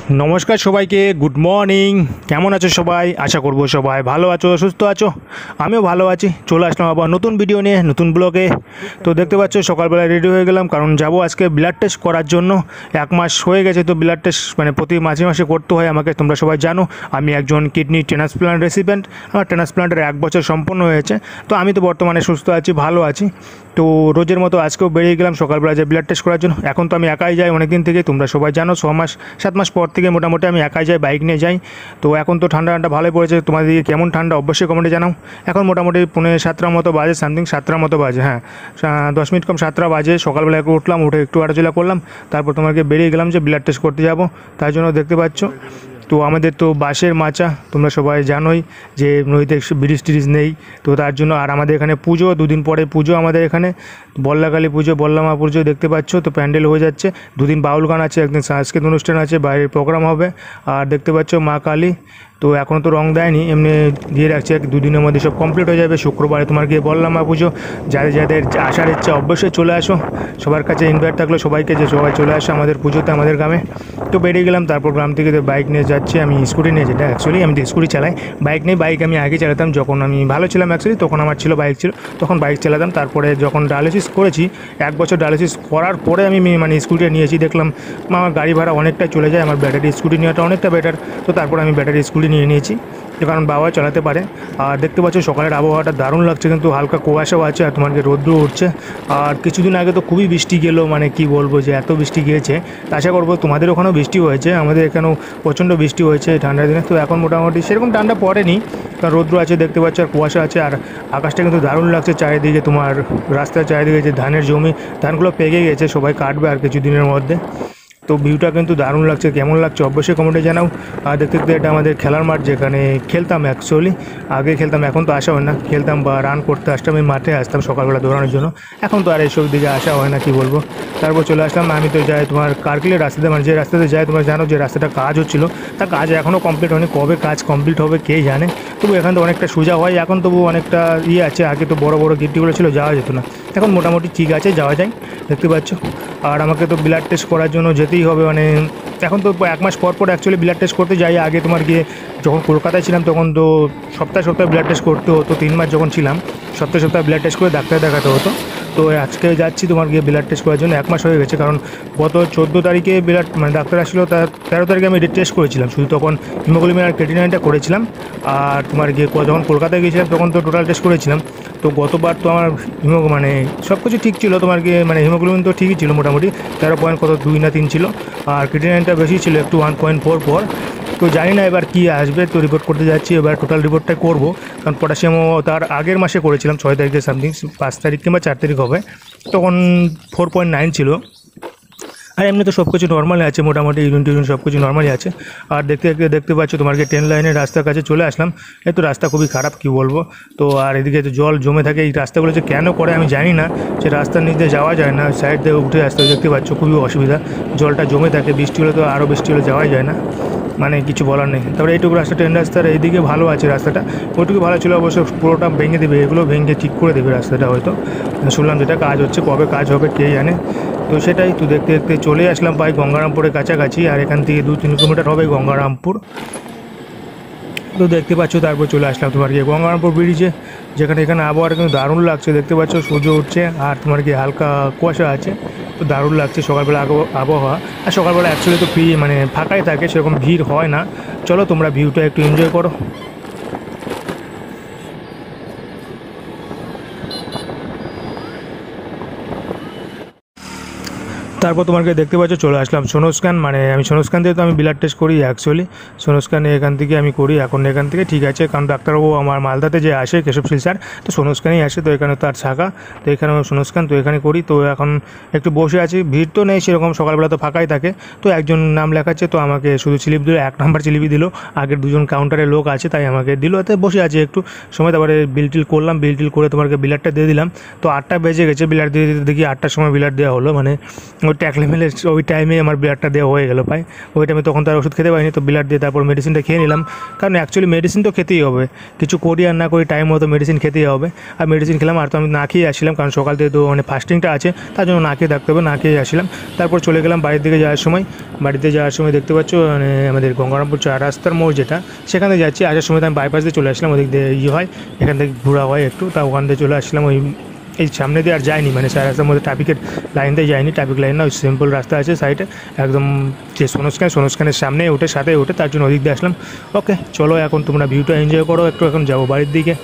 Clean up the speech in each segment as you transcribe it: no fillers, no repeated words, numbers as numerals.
নমস্কার সবাইকে, good morning. কেমন আছো সবাই? আশা করব সবাই ভালো আছো, সুস্থ আছো। আমিও ভালো আছি। চলে আসলাম আবার নতুন ভিডিও নিয়ে, নতুন ব্লগে। তো দেখতে পাচ্ছ সকালবেলা রেডি হয়ে গেলাম, কারণ যাব আজকে ব্লাড টেস্ট করার জন্য। 1 মাস হয়ে গেছে, তো ব্লাড টেস্ট মানে প্রতি মাসে মাসে করতে হয় আমাকে। তোমরা সবাই জানো আমি একজন কিডনি ট্রান্সপ্লান্ট রেসিপিয়েন্ট। আমার ট্রান্সপ্লান্টের 1 বছর সম্পন্ন হয়েছে। তো আমি তো বর্তমানে সুস্থ আছি, ভালো আছি। তো রোজের মতো আজকেও বেরিয়ে গেলাম সকালবেলা যে ব্লাড টেস্ট করার জন্য। এখন তো আমি একাই যাই অনেক দিন থেকে, তোমরা সবাই জানো 6-7 মাস পর থেকে মোটামুটি আমি একাই যাই, বাইক নিয়ে যাই। তো এখন তো ঠান্ডা ভালোই পড়েছে। তোমাদের দিকে কেমন ঠান্ডা অবশ্যই কমেন্টে জানাও। এখন মোটামুটি 6:45 মতো বাজে, সামথিং 7টার মতো বাজে, হ্যাঁ 10 মিনিট কম 7টা বাজে। সকালবেলা একটু উঠলাম, উঠে একটু হাঁটাচলা করলাম, তারপর তোমাকে বেরিয়ে গেলাম যে ব্লাড টেস্ট করতে যাব। তার জন্য দেখতে পাচ্ছ তো আমাদের তো বাঁশের মাচা, তোমরা সবাই জানোই যে নদীতে ব্রিজ টিরিজ নেই। তো তার জন্য আর আমাদের এখানে পুজো, 2 দিন পরে পুজো আমাদের এখানে, বল্লাকালী পুজো, বল্লামা পুজো দেখতে পাচ্ছ। তো প্যান্ডেল হয়ে যাচ্ছে, 2 দিন বাউল গান আছে, একদিন সাংস্কৃতিক অনুষ্ঠান আছে, বাইরের প্রোগ্রাম হবে। আর দেখতে পাচ্ছ মা কালী তো এখনও তো রং দেয়নি, এমনি দিয়ে রাখছে, 2 দিনের মধ্যে সব কমপ্লিট হয়ে যাবে। শুক্রবারে তোমার গিয়ে বললাম মা পুজো। যাদের যাদের আসার ইচ্ছা অবশ্যই চলে আসো। সবার কাছে ইনভাইট থাকলো সবাইকে যে সবাই চলে আসো আমাদের পুজোতে, আমাদের গ্রামে। তো বেরিয়ে গেলাম, তারপর গ্রাম থেকে তো বাইক নিয়ে যাচ্ছি। আমি স্কুটি নিয়ে, যেটা অ্যাকচুয়ালি আমি তো স্কুটি চালাই, বাইক নেই। বাইক আমি আগে চালাতাম, যখন আমি ভালো ছিলাম অ্যাকচুয়ালি, তখন আমার ছিল বাইক ছিল, তখন বাইক চালাতাম। তারপরে যখন ডায়ালিসিস করেছি, 1 বছর ডায়ালিসিস করার পরে আমি মানে স্কুটিটা নিয়েছি। দেখলাম আমার গাড়ি ভাড়া অনেকটা চলে যায়, আমার ব্যাটারি স্কুটি নেওয়াটা অনেকটা বেটার। তো তারপর আমি ব্যাটারি স্কুটি নিয়েছি, কারণ বাবা চালাতে পারে। আর দেখতে পাচ্ছ সকালের আবহাওয়াটা দারুণ লাগছে, কিন্তু হালকা কুয়াশাও আছে, আর তোমাকে রৌদ্র উঠছে। আর কিছুদিন আগে তো খুবই বৃষ্টি গেলো, মানে কি বলবো যে এত বৃষ্টি গিয়েছে। আশা করবো তোমাদের ওখানেও বৃষ্টি হয়েছে, আমাদের এখানেও প্রচণ্ড বৃষ্টি হয়েছে ঠান্ডার দিনে। তো এখন মোটামুটি সেরকম ঠান্ডা পড়েনি, কারণ রৌদ্র আছে দেখতে পাচ্ছ, আর কুয়াশা আছে। আর আকাশটা কিন্তু দারুণ লাগছে চারিদিকে, তোমার রাস্তার চারিদিকে যে ধানের জমি, ধানগুলো পেকে গেছে, সবাই কাটবে আর কিছুদিনের মধ্যে। তো ভিউটা কিন্তু দারুণ লাগছে, কেমন লাগছে অবশ্যই কমেন্টে জানাও। আর দেখতে দেখতে এটা আমাদের খেলার মাঠ, যেখানে খেলতাম অ্যাকচুয়ালি, আগে খেলতাম, এখন তো আসা হয় না। খেলতাম বা রান করতে আসতাম, আমি মাঠে আসতাম সকালবেলা দৌড়ানোর জন্য। এখন তো আর এইসব দিকে আসা হয় না, কি বলবো। তারপর চলে আসলাম, আমি তো যাই তোমার কার্গিলের রাস্তাতে, মানে যে রাস্তাতে যাই, তোমরা জানো যে রাস্তাটা কাজ হচ্ছিলো, তা কাজ এখনও কমপ্লিট হয়নি। কবে কাজ কমপ্লিট হবে কে জানে। তবু এখান তো অনেকটা সোজা হয় এখন, তবু অনেকটা আছে। আগে তো বড় বড় গিট্টিগুলো ছিল, যাওয়া যেত না, এখন মোটামুটি ঠিক আছে, যাওয়া যায় দেখতে পাচ্ছ। আর আমাকে তো ব্লাড টেস্ট করার জন্য যেতেই হবে, মানে এখন তো 1 মাস পর পর অ্যাকচুয়ালি ব্লাড টেস্ট করতে যাই। আগে তোমার গিয়ে যখন কলকাতায় ছিলাম, তখন তো সপ্তাহে সপ্তাহে ব্লাড টেস্ট করতে হতো। 3 মাস যখন ছিলাম, সপ্তাহে সপ্তাহে ব্লাড টেস্ট করে ডাক্তার দেখাতে হতো। তো আজকে যাচ্ছি তোমার গিয়ে ব্লাড টেস্ট করার জন্য। 1 মাস হয়ে গেছে, কারণ গত 14 তারিখে ব্লাড মানে ডাক্তার আসলো, তার 13 তারিখে আমি টেস্ট করেছিলাম। শুধু তখন হিমোগ্লোবিন আর ক্রিয়েটিনিনটা করেছিলাম। আর তোমার গিয়ে যখন কলকাতায় গিয়েছিলাম, তখন তো টোটাল টেস্ট করেছিলাম। তো গতবার তো আমার মানে সব কিছু ঠিক ছিল, তোমার গিয়ে মানে হিমোগ্লোবিন তো ঠিকই ছিল মোটামুটি, 13 পয়েন্ট কত 2 না 3 ছিল। আর ক্রিয়েটিনিনটা বেশি ছিল একটু, 1.44। তো জানি না এবার কী আসবে, তো রিপোর্ট করতে যাচ্ছি। এবার টোটাল রিপোর্টটাই করবো, কারণ পটাশিয়ামও তার আগের মাসে করেছিলাম, 6 তারিখে সামথিং, 5 তারিখ কিংবা 4 তারিখ হবে, তখন 4.9 ছিল। আর এমনি তো সব কিছু নর্মালি আছে, মোটামুটি ইউরিন টিউরিন সব কিছু নর্মালি আছে। আর দেখতে পাচ্ছ তোমার ট্রেন লাইনের রাস্তার কাছে চলে আসলাম। এই তো রাস্তা খুবই খারাপ, কি বলবো। তো আর এদিকে তো জল জমে থাকে, এই রাস্তাগুলো যে কেন করে আমি জানি না, যে রাস্তার নিচে যাওয়া যায় না, সাইড দিয়ে উঠে আসতে দেখতে পাচ্ছ, খুবই অসুবিধা। জলটা জমে থাকে, বৃষ্টি হলে তো আরও বৃষ্টি হলে যাওয়াই যায় না, মানে কিছু বলার নেই। তারপরে এইটুকু রাস্তা, ট্রেন রাস্তার এইদিকে ভালো আছে রাস্তাটা, ওইটুকু ভালো ছিল। অবশ্য পুরোটা ভেঙে দেবে, এগুলো ভেঙে ঠিক করে দেবে রাস্তাটা হয়তো, শুনলাম যেটা কাজ হচ্ছে, কবে কাজ হবে কে জানে। তো সেটাই তো দেখতে দেখতে চলে আসলাম প্রায় গঙ্গারামপুরের কাছাকাছি। আর এখান থেকে 2-3 কিলোমিটার হবে গঙ্গারামপুর। তো দেখতে পাচ্ছ, তারপর চলে আসলাম তোমার গিয়ে গঙ্গারামপুর ব্রিজে, যেখানে এখানে আবহাওয়াটা কিন্তু দারুণ লাগছে। দেখতে পাচ্ছ সূর্য উঠছে, আর তোমার গিয়ে হালকা কুয়াশা আছে, তো দারুণ লাগছে সকালবেলা আবহাওয়া। আর সকালবেলা অ্যাকচুয়ালি তো মানে ফাঁকাই থাকে, সেরকম ভিড় হয় না। চলো তোমরা ভিউটা একটু এনজয় করো। তারপর তোমাকে দেখতে পাচ্ছ চলে আসলাম সোনোস্ক্যান, মানে আমি সোনোস্ক্যান দিয়ে তো আমি ব্লাড টেস্ট করি অ্যাকচুয়ালি, সোনোস্ক্যানে এখান থেকে আমি করি এখন। এখান থেকে ঠিক আছে, কারণ ডাক্তারবাবু আমার মালদাতে যে আসে কেশবশীল স্যার, তো সোনোস্ক্যানেই আসে, তো এখানে তার শাখা, তো এখানেও সোনোস্ক্যান, তো এখানে করি। তো এখন একটু বসে আছি, ভিড় তো নেই সেরকম, সকালবেলা তো ফাঁকাই থাকে। তো একজন নাম লেখাচ্ছে, তো আমাকে শুধু স্লিপ দিল, 1 নাম্বার স্লিপই দিল। আগের 2জন কাউন্টারে লোক আছে, তাই আমাকে দিল, এতে বসে আছি একটু সময়। তারপরে বিল টিল করলাম, বিল টিল করে তোমাকে ব্লাডটা দিয়ে দিলাম। তো 8টা বেজে গেছে, ব্লাড দিয়ে দিতে দেখি 8টার সময় ব্লাড দেওয়া হলো, মানে ট্যাকলে মেলে ওই টাইমে আমার ব্লাডটা দেওয়া হয়ে গেলো প্রায়। ওই টাইমে তখন তার ওষুধ খেতে পারিনি, তো ব্লাড দিয়ে তারপর মেডিসিনটা খেয়ে নিলাম। কারণ অ্যাকচুয়ালি মেডিসিন তো খেতেই হবে, কিছু করি আর না করি টাইম মতো মেডিসিন খেতেই হবে। আর মেডিসিন খেলাম, আর তো আমি না খেয়ে আসছিলাম, কারণ সকাল থেকে তো মানে ফাস্টিংটা আছে, তার জন্য না খেয়ে থাকতে হবে, না খেয়ে আসছিলাম। তারপর চলে গেলাম বাড়ির দিকে যাওয়ার সময়। বাড়িতে যাওয়ার সময় দেখতে পাচ্ছ মানে আমাদের গঙ্গারামপুর 4 রাস্তার মোড় যেটা, সেখানে যাচ্ছি। আসার সময় তো আমি বাইপাস দিয়ে চলে আসলাম, ওদিক দিয়ে হয়, এখান থেকে ঘোরা হয় একটু, তা ওখান থেকে চলে আসলাম। ওই এই সামনে দিয়ে আর যায়নি, মানে 4 রাস্তার মধ্যে ট্রাফিকের লাইন দিয়ে যায়নি, ট্রাফিক লাইন না, ওই সিম্পল রাস্তা আছে সাইডে একদম, যে সোনস্ক্যানের সামনে সাথে ওঠে, তার জন্য ওদিক দিয়ে আসলাম। ওকে চলো, এখন তোমরা ভিউটা এনজয় করো একটু, এখন যাবো বাড়ির দিকে।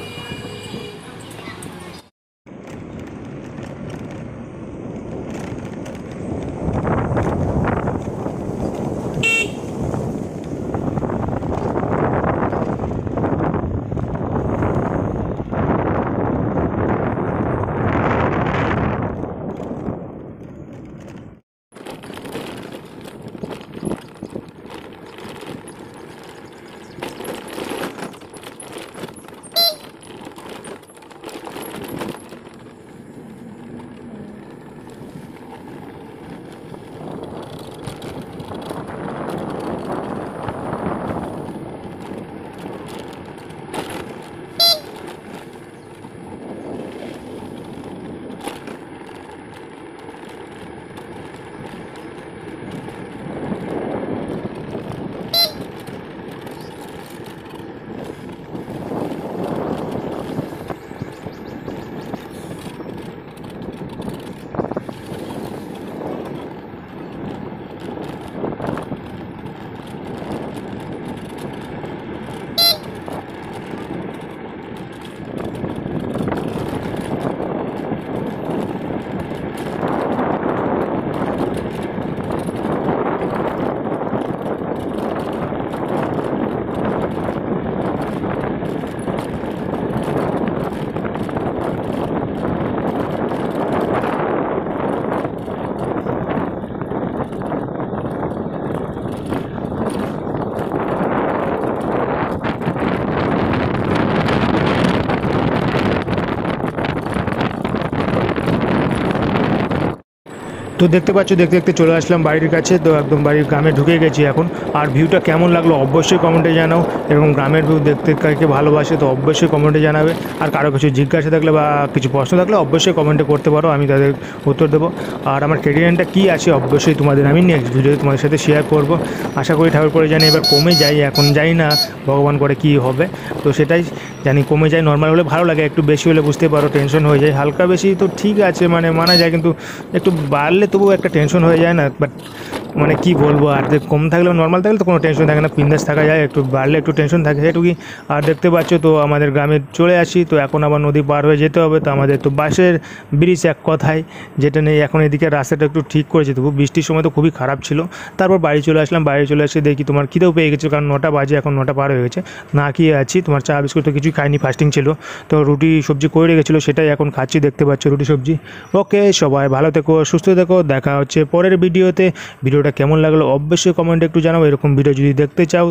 তো দেখতে পাচ্ছ, দেখতে দেখতে চলে আসলাম বাড়ির কাছে। তো একদম বাড়ির গ্রামে ঢুকে গেছি এখন। আর ভিউটা কেমন লাগলো অবশ্যই কমেন্টে জানাও। এরকম গ্রামের ভিউ দেখতে কাকে ভালোবাসে তো অবশ্যই কমেন্টে জানাবে। আর কারো কিছু জিজ্ঞাসা থাকলে বা কিছু প্রশ্ন থাকলে অবশ্যই কমেন্টে করতে পারো, আমি তাদের উত্তর দেবো। আর আমার ক্রেডিটেনটা কী আছে অবশ্যই তোমাদের আমি নেক্সট ভিডিওতে তোমাদের সাথে শেয়ার করব। আশা করি ঠাকুর করে জানি এবার কমে যায়, এখন যাই না, ভগবান করে কী হবে। তো সেটাই জানি কমে যায়। নর্মাল হলে ভালো লাগে, একটু বেশি হলে বুঝতে পারো টেনশন হয়ে যায়। হালকা বেশি তো ঠিক আছে, মানে মানা যায়, কিন্তু একটু বাড়লে তবুও একটা টেনশন হয়ে যায় না। বাট মানে কী বলবো, আর কম থাকলে নর্মাল থাকলে তো কোনো টেনশন থাকে না, বিন্দাস থাকা যায়। একটু বাড়লে একটু টেনশন থাকে, সেটুকুই। আর দেখতে পাচ্ছ তো আমাদের গ্রামে চলে আসি। তো এখন আবার নদী পার হয়ে যেতে হবে। তো আমাদের তো বাঁশের ব্রিজ এক কথায়, যেটা নেই এখন। এদিকে রাস্তাটা একটু ঠিক করেছে, তবু বৃষ্টির সময় তো খুবই খারাপ ছিল। তারপর বাড়ি চলে আসলাম। বাড়ি চলে এসে দেখি তোমার খিদেও পেয়ে গেছে, কারণ 9টা বাজে, এখন 9টা পার হয়ে গেছে। না খেয়ে আছি, তোমার চা বিস্কুট তো কিছুই খাইনি, ফাস্টিং ছিল। তো রুটি সবজি করে রেখেছিলো, সেটাই এখন খাচ্ছি। দেখতে পাচ্ছ রুটি সবজি। ওকে সবাই ভালো থেকো, সুস্থ থেকো, দেখা হচ্ছে পরের ভিডিওতে। ভিডিওটা কেমন লাগলো অবশ্যই কমেন্টে একটু জানাও। এরকম ভিডিও যদি দেখতে চাও